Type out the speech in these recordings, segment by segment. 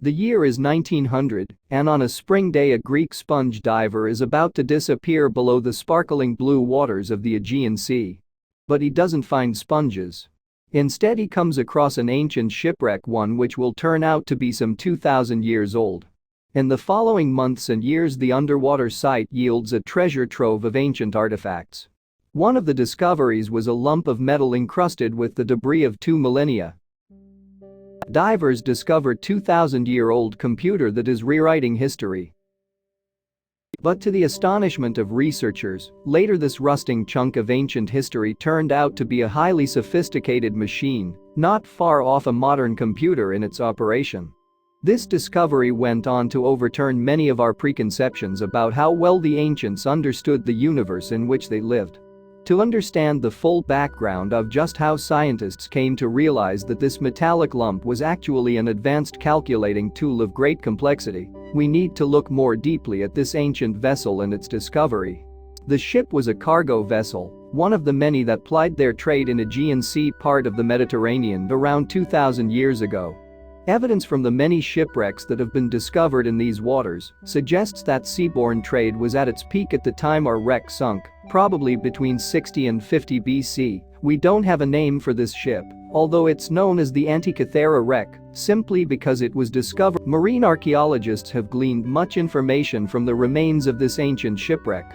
The year is 1900, and on a spring day a Greek sponge diver is about to disappear below the sparkling blue waters of the Aegean Sea. But he doesn't find sponges. Instead, he comes across an ancient shipwreck, one which will turn out to be some 2,000 years old. In the following months and years, the underwater site yields a treasure trove of ancient artifacts. One of the discoveries was a lump of metal encrusted with the debris of 2 millennia. Divers discover 2,000-year-old computer that is rewriting history. But to the astonishment of researchers, later this rusting chunk of ancient history turned out to be a highly sophisticated machine, not far off a modern computer in its operation. This discovery went on to overturn many of our preconceptions about how well the ancients understood the universe in which they lived. To understand the full background of just how scientists came to realize that this metallic lump was actually an advanced calculating tool of great complexity, we need to look more deeply at this ancient vessel and its discovery. The ship was a cargo vessel, one of the many that plied their trade in Aegean Sea, part of the Mediterranean, around 2,000 years ago. Evidence from the many shipwrecks that have been discovered in these waters suggests that seaborne trade was at its peak at the time our wreck sunk, probably between 60 and 50 BC. We don't have a name for this ship, although it's known as the Antikythera wreck, simply because it was discovered. Marine archaeologists have gleaned much information from the remains of this ancient shipwreck.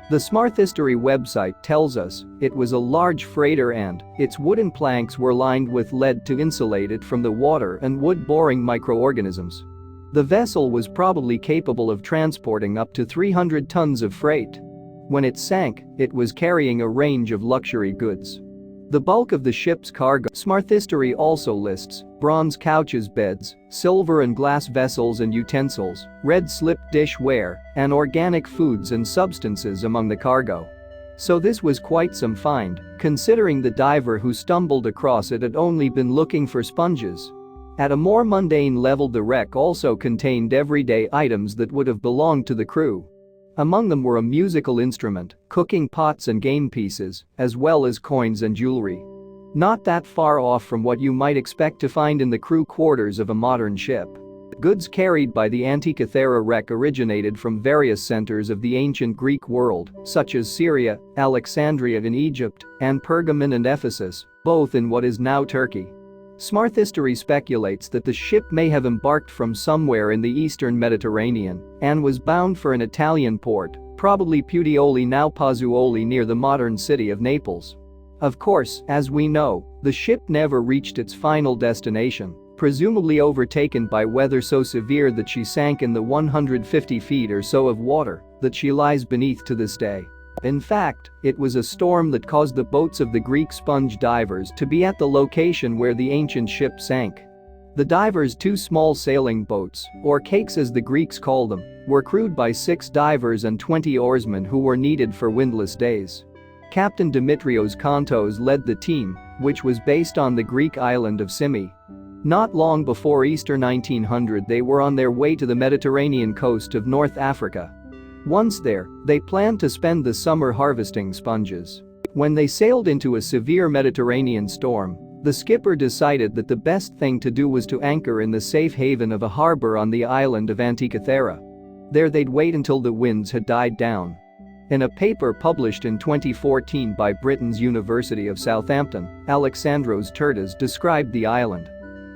The Smarthistory website tells us it was a large freighter and its wooden planks were lined with lead to insulate it from the water and wood-boring microorganisms. The vessel was probably capable of transporting up to 300 tons of freight. When it sank, it was carrying a range of luxury goods. The bulk of the ship's cargo. Smarthistory also lists bronze couches, beds, silver and glass vessels and utensils, red slip dishware, and organic foods and substances among the cargo. So this was quite some find, considering the diver who stumbled across it had only been looking for sponges. At a more mundane level, the wreck also contained everyday items that would have belonged to the crew. Among them were a musical instrument, cooking pots and game pieces, as well as coins and jewelry. Not that far off from what you might expect to find in the crew quarters of a modern ship. Goods carried by the Antikythera wreck originated from various centers of the ancient Greek world, such as Syria, Alexandria in Egypt, and Pergamon and Ephesus, both in what is now Turkey. Smarthistory speculates that the ship may have embarked from somewhere in the eastern Mediterranean and was bound for an Italian port, probably Puteoli, now Pozzuoli, near the modern city of Naples. Of course, as we know, the ship never reached its final destination, presumably overtaken by weather so severe that she sank in the 150 feet or so of water that she lies beneath to this day. In fact, it was a storm that caused the boats of the Greek sponge divers to be at the location where the ancient ship sank. The divers' 2 small sailing boats, or cakes as the Greeks call them, were crewed by 6 divers and 20 oarsmen who were needed for windless days. Captain Dimitrios Kontos led the team, which was based on the Greek island of Symi. Not long before Easter 1900, they were on their way to the Mediterranean coast of North Africa. Once there, they planned to spend the summer harvesting sponges. When they sailed into a severe Mediterranean storm, the skipper decided that the best thing to do was to anchor in the safe haven of a harbor on the island of Antikythera. There they'd wait until the winds had died down. In a paper published in 2014 by Britain's University of Southampton, Alexandros Tertas described the island.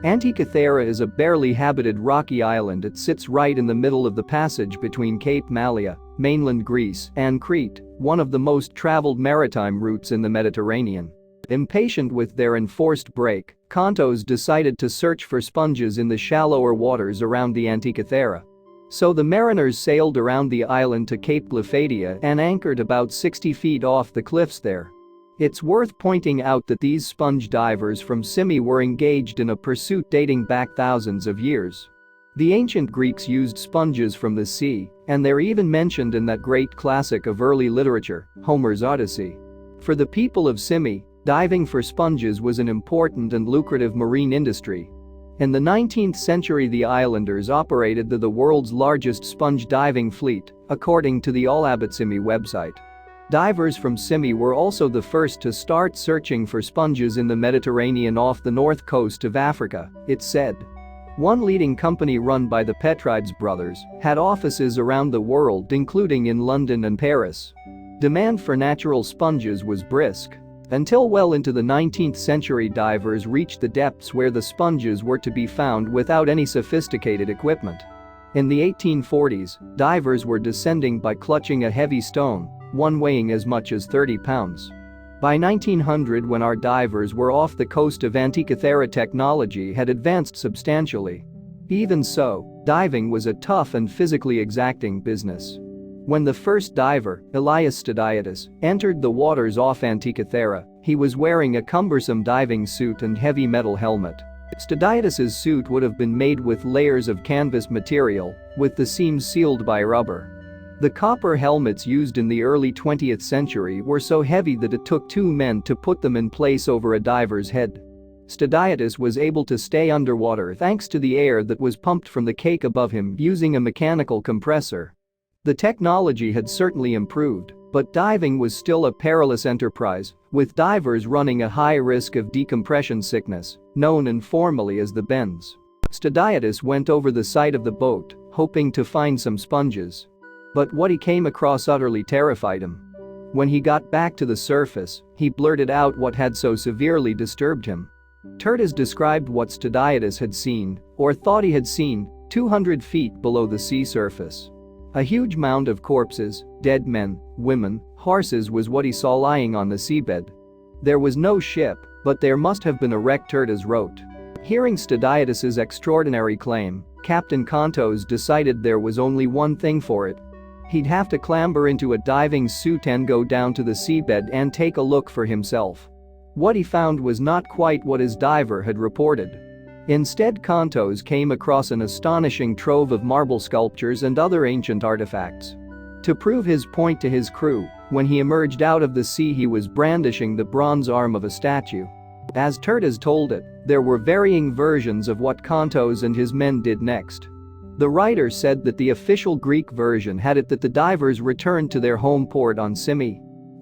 Antikythera is a barely habited rocky island. It sits right in the middle of the passage between Cape Malea, mainland Greece, and Crete, one of the most traveled maritime routes in the Mediterranean. Impatient with their enforced break, Kontos decided to search for sponges in the shallower waters around the Antikythera. So the mariners sailed around the island to Cape Glyphadia and anchored about 60 feet off the cliffs there. It's worth pointing out that these sponge divers from Symi were engaged in a pursuit dating back thousands of years. The ancient Greeks used sponges from the sea, and they're even mentioned in that great classic of early literature, Homer's Odyssey. For the people of Symi, diving for sponges was an important and lucrative marine industry. In the 19th century, the islanders operated the world's largest sponge diving fleet, according to the Symi website. Divers from Symi were also the first to start searching for sponges in the Mediterranean off the north coast of Africa, it said. One leading company run by the Petrides brothers had offices around the world, including in London and Paris. Demand for natural sponges was brisk. Until well into the 19th century, divers reached the depths where the sponges were to be found without any sophisticated equipment. In the 1840s, divers were descending by clutching a heavy stone, one weighing as much as 30 pounds. By 1900, when our divers were off the coast of Antikythera, technology had advanced substantially. Even so, diving was a tough and physically exacting business. When the first diver, Elias Stadiatis, entered the waters off Antikythera, he was wearing a cumbersome diving suit and heavy metal helmet. Stadiatis' suit would have been made with layers of canvas material, with the seams sealed by rubber. The copper helmets used in the early 20th century were so heavy that it took 2 men to put them in place over a diver's head. Stadiatis was able to stay underwater thanks to the air that was pumped from the cake above him using a mechanical compressor. The technology had certainly improved, but diving was still a perilous enterprise, with divers running a high risk of decompression sickness, known informally as the bends. Stadiatis went over the side of the boat, hoping to find some sponges. But what he came across utterly terrified him. When he got back to the surface, he blurted out what had so severely disturbed him. Tertis described what Stadiatis had seen, or thought he had seen, 200 feet below the sea surface. A huge mound of corpses, dead men, women, horses was what he saw lying on the seabed. There was no ship, but there must have been a wreck, Tertis wrote. Hearing Stadiatis' extraordinary claim, Captain Kontos decided there was only one thing for it. He'd have to clamber into a diving suit and go down to the seabed and take a look for himself. What he found was not quite what his diver had reported. Instead, Kontos came across an astonishing trove of marble sculptures and other ancient artifacts. To prove his point to his crew, when he emerged out of the sea, he was brandishing the bronze arm of a statue. As Tertis told it, there were varying versions of what Kontos and his men did next. The writer said that the official Greek version had it that the divers returned to their home port on Symi.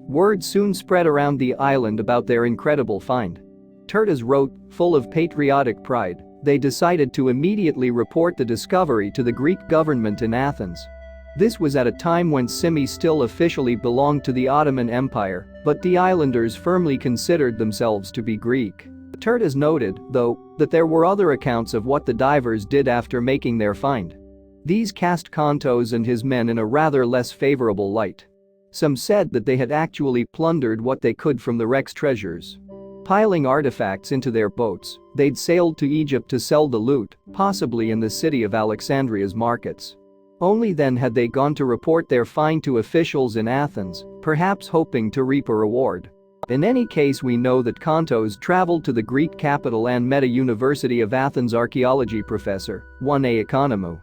Word soon spread around the island about their incredible find. Tertis wrote, full of patriotic pride, they decided to immediately report the discovery to the Greek government in Athens. This was at a time when Symi still officially belonged to the Ottoman Empire, but the islanders firmly considered themselves to be Greek. Tertis noted, though, that there were other accounts of what the divers did after making their find. These cast Kontos and his men in a rather less favorable light. Some said that they had actually plundered what they could from the wreck's treasures. Piling artifacts into their boats, they'd sailed to Egypt to sell the loot, possibly in the city of Alexandria's markets. Only then had they gone to report their find to officials in Athens, perhaps hoping to reap a reward. In any case, we know that Kontos traveled to the Greek capital and met a University of Athens archaeology professor, one Economou.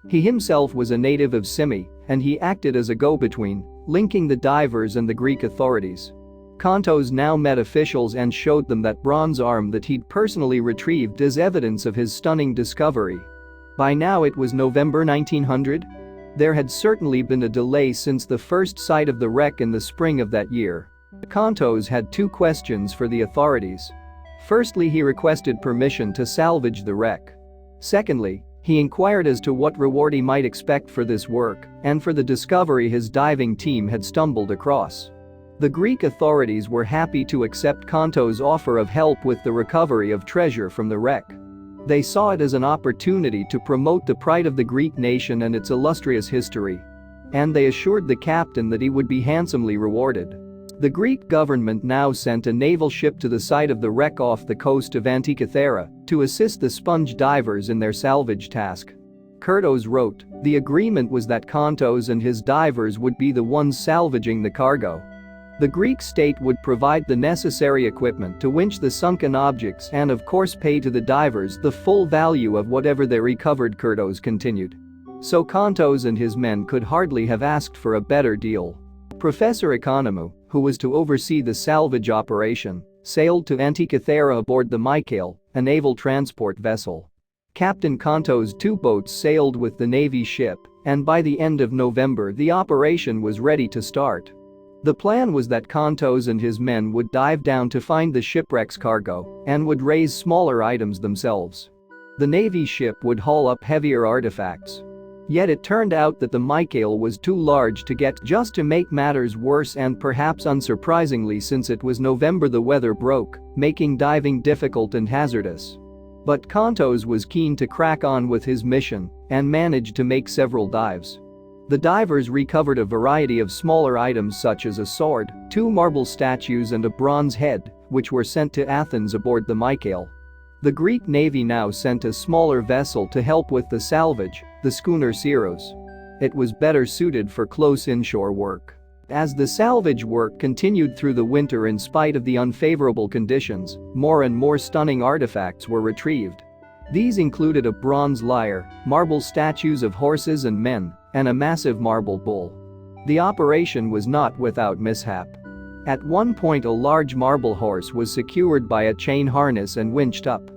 He himself was a native of Symi, and he acted as a go-between, linking the divers and the Greek authorities. Kontos now met officials and showed them that bronze arm that he'd personally retrieved as evidence of his stunning discovery. By now it was November 1900. There had certainly been a delay since the first sight of the wreck in the spring of that year. Kontos had 2 questions for the authorities. Firstly, he requested permission to salvage the wreck. Secondly, he inquired as to what reward he might expect for this work and for the discovery his diving team had stumbled across. The Greek authorities were happy to accept Kontos' offer of help with the recovery of treasure from the wreck. They saw it as an opportunity to promote the pride of the Greek nation and its illustrious history. And they assured the captain that he would be handsomely rewarded. The Greek government now sent a naval ship to the site of the wreck off the coast of Antikythera to assist the sponge divers in their salvage task. Kurtos wrote, the agreement was that Kontos and his divers would be the ones salvaging the cargo. The Greek state would provide the necessary equipment to winch the sunken objects and of course pay to the divers the full value of whatever they recovered, Kurtos continued. So Kontos and his men could hardly have asked for a better deal. Professor Economou, who was to oversee the salvage operation, sailed to Antikythera aboard the Mycale, a naval transport vessel. Captain Kontos' 2 boats sailed with the Navy ship, and by the end of November the operation was ready to start. The plan was that Kontos and his men would dive down to find the shipwreck's cargo and would raise smaller items themselves. The Navy ship would haul up heavier artifacts. Yet it turned out that the Michael was too large to get. Just to make matters worse, and perhaps unsurprisingly, since it was November, the weather broke, making diving difficult and hazardous. But Kontos was keen to crack on with his mission and managed to make several dives. The divers recovered a variety of smaller items such as a sword, 2 marble statues and a bronze head, which were sent to Athens aboard the Michael. The Greek Navy now sent a smaller vessel to help with the salvage, the schooner Syros. It was better suited for close inshore work. As the salvage work continued through the winter, in spite of the unfavorable conditions, more and more stunning artifacts were retrieved. These included a bronze lyre, marble statues of horses and men, and a massive marble bull. The operation was not without mishap. At one point, a large marble horse was secured by a chain harness and winched up.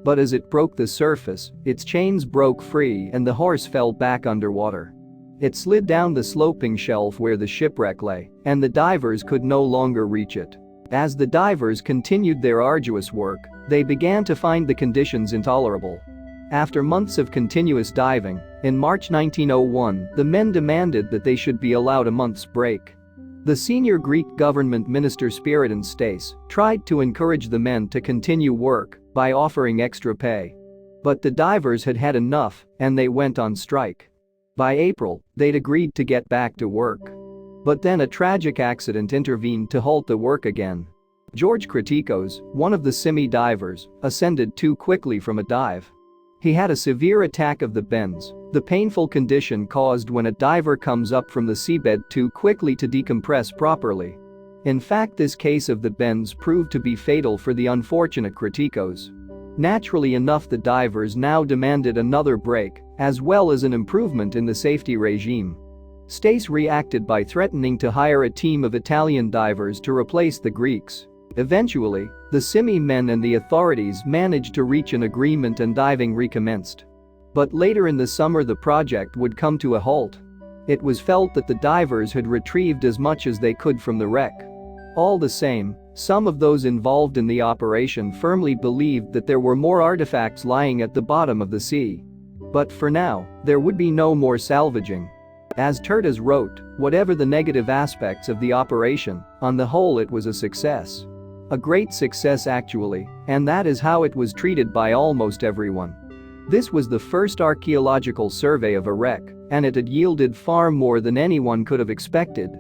But as it broke the surface, its chains broke free and the horse fell back underwater. It slid down the sloping shelf where the shipwreck lay, and the divers could no longer reach it. As the divers continued their arduous work, they began to find the conditions intolerable. After months of continuous diving, in March 1901, the men demanded that they should be allowed a month's break. The senior Greek government minister Spiriton Stace tried to encourage the men to continue work by offering extra pay. But the divers had had enough and they went on strike. By April, they'd agreed to get back to work. But then a tragic accident intervened to halt the work again. George Kritikos, one of the Simi divers, ascended too quickly from a dive. He had a severe attack of the bends, the painful condition caused when a diver comes up from the seabed too quickly to decompress properly. In fact, this case of the bends proved to be fatal for the unfortunate Kritikos. Naturally enough, the divers now demanded another break, as well as an improvement in the safety regime. Stace reacted by threatening to hire a team of Italian divers to replace the Greeks. Eventually, the Simi men and the authorities managed to reach an agreement and diving recommenced. But later in the summer, the project would come to a halt. It was felt that the divers had retrieved as much as they could from the wreck. All the same, some of those involved in the operation firmly believed that there were more artifacts lying at the bottom of the sea. But for now, there would be no more salvaging. As Terdes wrote, whatever the negative aspects of the operation, on the whole it was a success. A great success actually, and that is how it was treated by almost everyone. This was the first archaeological survey of a wreck, and it had yielded far more than anyone could have expected.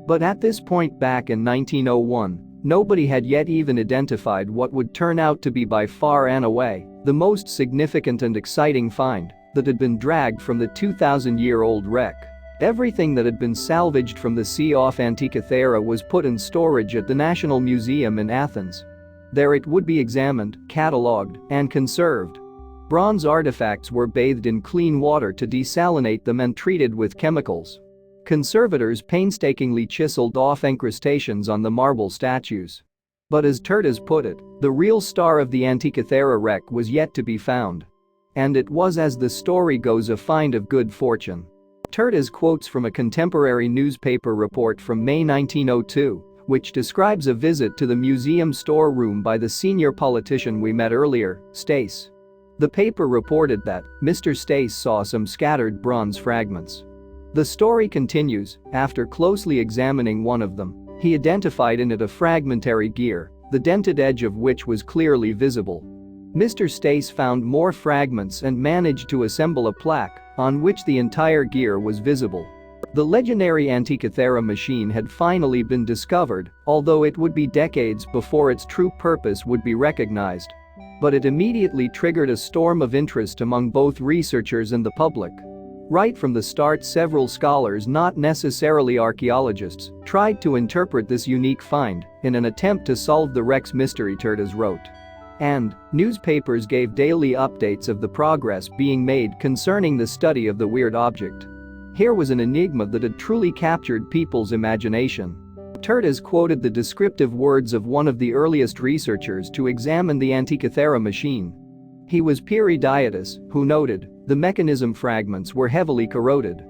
But at this point back in 1901, nobody had yet even identified what would turn out to be by far and away the most significant and exciting find that had been dragged from the 2,000-year-old wreck. Everything that had been salvaged from the sea off Antikythera was put in storage at the National Museum in Athens. There it would be examined, catalogued, and conserved. Bronze artifacts were bathed in clean water to desalinate them and treated with chemicals. Conservators painstakingly chiseled off encrustations on the marble statues. But as Terdes put it, the real star of the Antikythera wreck was yet to be found. And it was, as the story goes, a find of good fortune. Terdes quotes from a contemporary newspaper report from May 1902, which describes a visit to the museum storeroom by the senior politician we met earlier, Stace. The paper reported that Mr. Stace saw some scattered bronze fragments. The story continues, after closely examining one of them, he identified in it a fragmentary gear, the dented edge of which was clearly visible. Mr. Stace found more fragments and managed to assemble a plaque on which the entire gear was visible. The legendary Antikythera machine had finally been discovered, although it would be decades before its true purpose would be recognized. But it immediately triggered a storm of interest among both researchers and the public. Right from the start, several scholars, not necessarily archaeologists, tried to interpret this unique find in an attempt to solve the wreck's mystery, Terdes wrote. And newspapers gave daily updates of the progress being made concerning the study of the weird object. Here was an enigma that had truly captured people's imagination. Terdes quoted the descriptive words of one of the earliest researchers to examine the Antikythera machine. He was Peridiatus, who noted, the mechanism fragments were heavily corroded.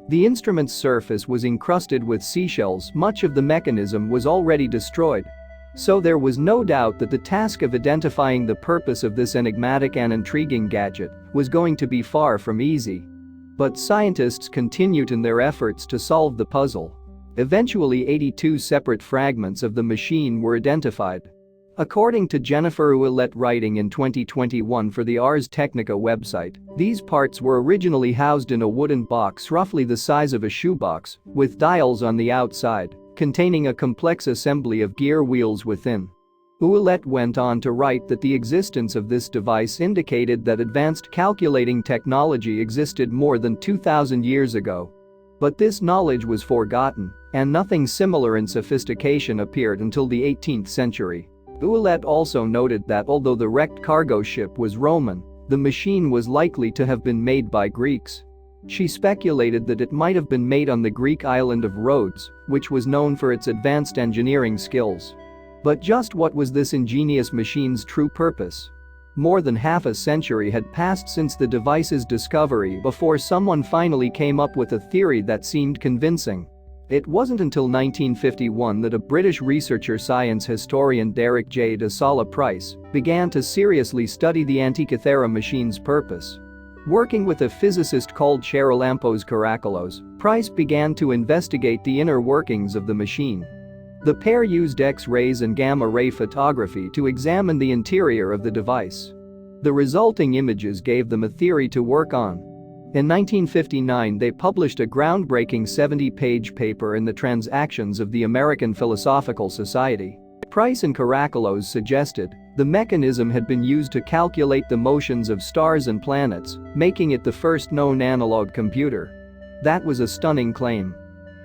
The instrument's surface was encrusted with seashells, much of the mechanism was already destroyed. So there was no doubt that the task of identifying the purpose of this enigmatic and intriguing gadget was going to be far from easy. But scientists continued in their efforts to solve the puzzle. Eventually 82 separate fragments of the machine were identified. According to Jennifer Ouellette writing in 2021 for the Ars Technica website, these parts were originally housed in a wooden box roughly the size of a shoebox, with dials on the outside, containing a complex assembly of gear wheels within. Ouellette went on to write that the existence of this device indicated that advanced calculating technology existed more than 2,000 years ago. But this knowledge was forgotten, and nothing similar in sophistication appeared until the 18th century. Ouellette also noted that although the wrecked cargo ship was Roman, the machine was likely to have been made by Greeks. She speculated that it might have been made on the Greek island of Rhodes, which was known for its advanced engineering skills. But just what was this ingenious machine's true purpose? More than half a century had passed since the device's discovery before someone finally came up with a theory that seemed convincing. It wasn't until 1951 that a British researcher science historian Derek J. de Sala Price began to seriously study the Antikythera machine's purpose. Working with a physicist called Charalampos Karakolos, Price began to investigate the inner workings of the machine. The pair used X-rays and gamma-ray photography to examine the interior of the device. The resulting images gave them a theory to work on. In 1959 they published a groundbreaking 70-page paper in the Transactions of the American Philosophical Society. Price and Karakolos suggested the mechanism had been used to calculate the motions of stars and planets, making it the first known analog computer. That was a stunning claim.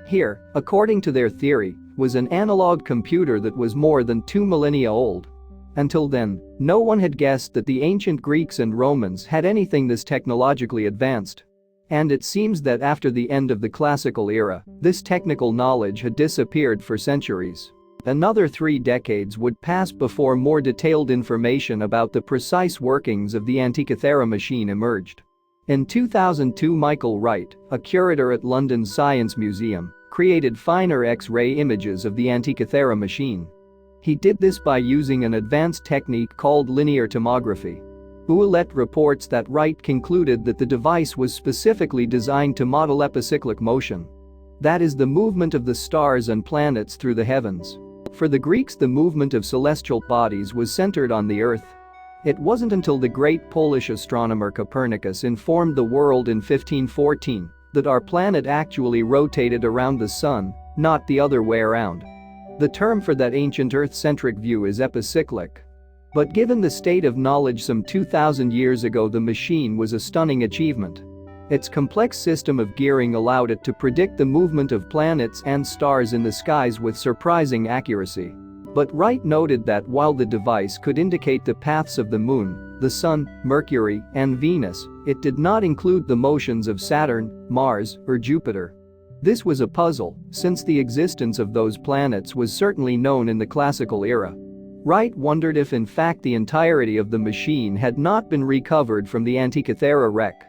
Here, according to their theory, was an analog computer that was more than 2 millennia old. Until then, no one had guessed that the ancient Greeks and Romans had anything this technologically advanced. And it seems that after the end of the classical era, this technical knowledge had disappeared for centuries. Another 3 decades would pass before more detailed information about the precise workings of the Antikythera machine emerged. In 2002, Michael Wright, a curator at London's Science Museum, created finer X-ray images of the Antikythera machine. He did this by using an advanced technique called linear tomography. Ouellette reports that Wright concluded that the device was specifically designed to model epicyclic motion. That is, the movement of the stars and planets through the heavens. For the Greeks, the movement of celestial bodies was centered on the Earth. It wasn't until the great Polish astronomer Copernicus informed the world in 1514 that our planet actually rotated around the sun, not the other way around. The term for that ancient Earth-centric view is epicyclic. But given the state of knowledge some 2,000 years ago, the machine was a stunning achievement. Its complex system of gearing allowed it to predict the movement of planets and stars in the skies with surprising accuracy. But Wright noted that while the device could indicate the paths of the Moon, the Sun, Mercury, and Venus, it did not include the motions of Saturn, Mars, or Jupiter. This was a puzzle, since the existence of those planets was certainly known in the classical era. Wright wondered if in fact the entirety of the machine had not been recovered from the Antikythera wreck.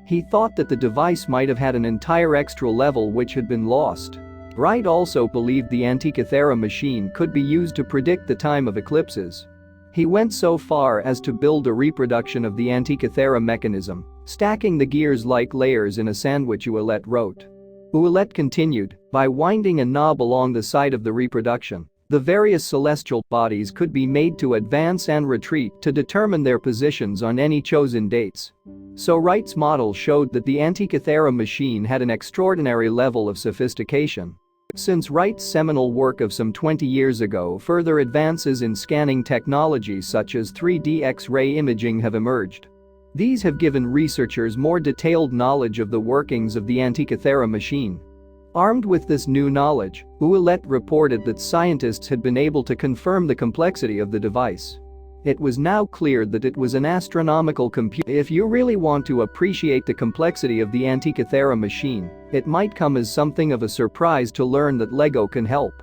He thought that the device might have had an entire extra level which had been lost. Wright also believed the Antikythera machine could be used to predict the time of eclipses. He went so far as to build a reproduction of the Antikythera mechanism, stacking the gears like layers in a sandwich, Ouellette wrote. Ouellette continued, by winding a knob along the side of the reproduction, the various celestial bodies could be made to advance and retreat to determine their positions on any chosen dates. So Wright's model showed that the Antikythera machine had an extraordinary level of sophistication. Since Wright's seminal work of some 20 years ago, further advances in scanning technologies such as 3D X-ray imaging have emerged. These have given researchers more detailed knowledge of the workings of the Antikythera machine. Armed with this new knowledge, Ouellette reported that scientists had been able to confirm the complexity of the device. It was now clear that it was an astronomical computer. If you really want to appreciate the complexity of the Antikythera machine, it might come as something of a surprise to learn that LEGO can help.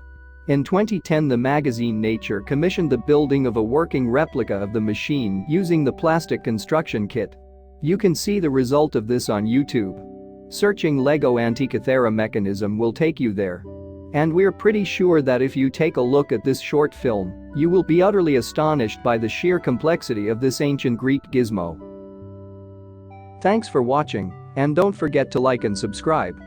In 2010, the magazine Nature commissioned the building of a working replica of the machine using the plastic construction kit. You can see the result of this on YouTube. Searching LEGO Antikythera mechanism will take you there. And we're pretty sure that if you take a look at this short film, you will be utterly astonished by the sheer complexity of this ancient Greek gizmo. Thanks for watching, and don't forget to like and subscribe.